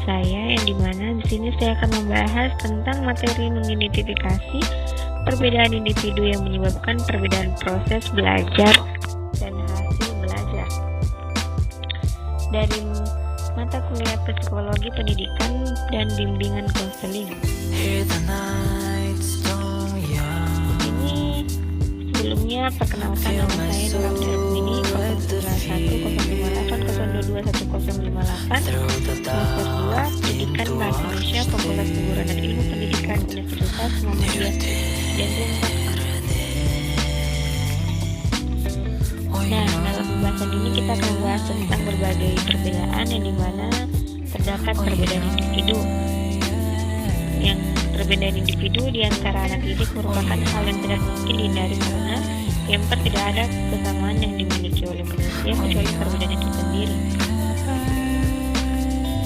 saya, yang dimana di sini saya akan membahas tentang materi mengidentifikasi perbedaan individu yang menyebabkan perbedaan proses belajar dan hasil belajar. Dari mata kuliah Psikologi Pendidikan dan Bimbingan Konseling. Ini sebelumnya perkenalkan nama saya Nurul Darmini 0210580221058 semester 2 Pendidikan Bahasa Indonesia Fakultas Keguruan dan Ilmu Pendidikan Universitas Muhammadiyah Denpasar. Nah, dalam pembahasan ini kita akan membahas tentang berbagai perbedaan yang dimana terdapat perbedaan individu. Yang perbedaan individu di antara anak didik merupakan hal yang tidak mungkin dihindari karena yang tidak ada kesamaan yang dimiliki oleh manusia kecuali perbedaan itu sendiri.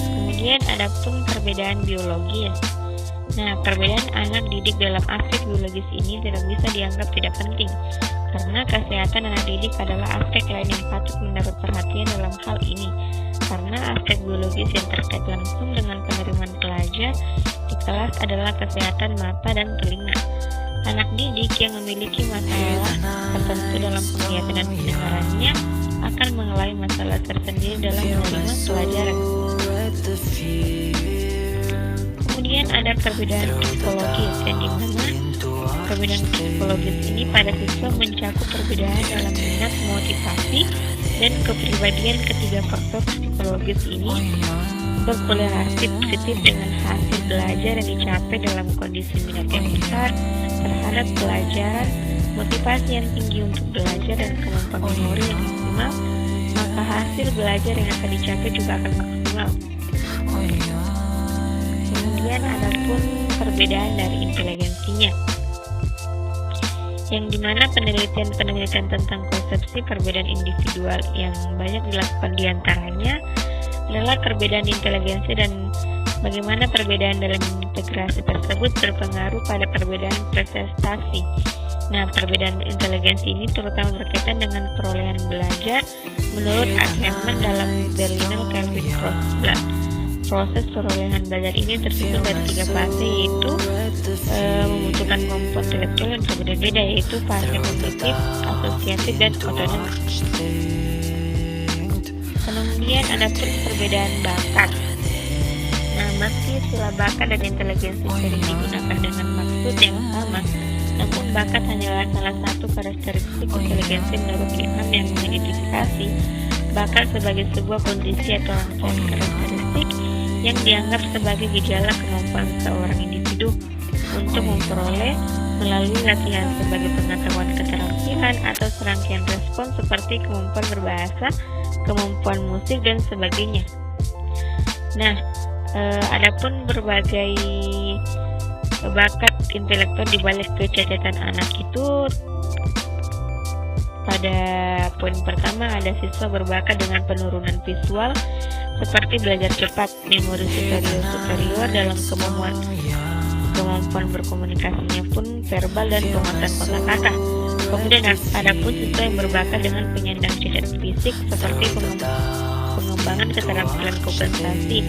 Kemudian ada pun perbedaan biologis. Nah, perbedaan anak didik dalam aspek biologis ini tidak bisa dianggap tidak penting karena kesehatan anak didik adalah aspek lain yang patut mendapat perhatian dalam hal ini, karena aspek biologis yang terkait langsung dengan penerimaan pelajar di kelas adalah kesehatan mata dan telinga. Anak didik yang memiliki masalah tertentu dalam penglihatan dan pendengarannya akan mengalami masalah tersendiri dalam menerima pelajaran. Kemudian ada perbedaan psikologis yang dimana perbedaan psikologis ini pada siswa mencakup perbedaan dalam minat, motivasi, dan kepribadian. Ketiga faktor psikologis ini berkorelasi positif dengan hasil belajar yang dicapai dalam kondisi minat yang besar terhadap pelajaran, motivasi yang tinggi untuk belajar, dan kemampuan memori yang maksimal, maka hasil belajar yang akan dicapai juga akan maksimal. Kemudian ada pun perbedaan dari inteligensinya, yang dimana penelitian tentang konsepsi perbedaan individual yang banyak dilakukan diantaranya adalah perbedaan inteligensi dan bagaimana perbedaan dalam integrasi tersebut berpengaruh pada perbedaan prestasi. Nah, perbedaan inteligensi ini terutama berkaitan dengan perolehan belajar menurut Ackerman dalam Berliner Kelvin Process. Proses perolehan belajar ini tersusun dari 3 fase, yaitu membutuhkan kemampuan intelektual yang berbeda-beda, yaitu fase kognitif, asosiatif, dan otonom. Kemudian ada pun perbedaan bakat. Nah, meski istilah bakat dan inteligensi sering digunakan dengan maksud yang sama, namun bakat hanyalah salah satu karakteristik inteligensi menurut Graham yang mengidentifikasi bakat sebagai sebuah kondisi atau rangkaian karakteristik yang dianggap sebagai gejala kemampuan seorang individu untuk memperoleh melalui latihan sebagai pengetahuan keterampilan atau serangkaian respon seperti kemampuan berbahasa, kemampuan musik, dan sebagainya. Nah, adapun berbagai bakat intelektual di balik kecacatan anak itu, pada poin pertama ada siswa berbakat dengan penurunan visual seperti belajar cepat, memori superior dalam kemampuan berkomunikasinya pun verbal dan penguasaan kosakata. Kemudian ada pun siswa yang berbakat dengan penyandang cacat fisik seperti pengembangan keterampilan kompensasi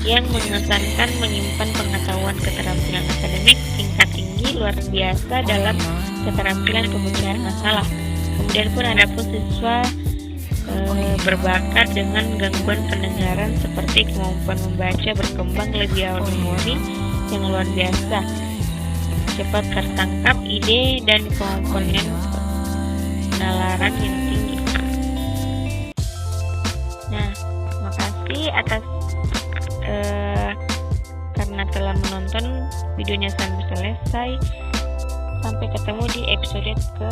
yang mengesankan menyimpan pengetahuan keterampilan akademik tingkat tinggi luar biasa dalam keterampilan pemecahan masalah. Kemudian pun ada pun siswa berbakat dengan gangguan pendengaran seperti kemampuan membaca berkembang lebih awal, memori yang luar biasa, cepat tertangkap ide, dan kemampuan penalaran yang tinggi. Nah, makasih atas karena telah menonton videonya sampai selesai. Sampai ketemu di episode ke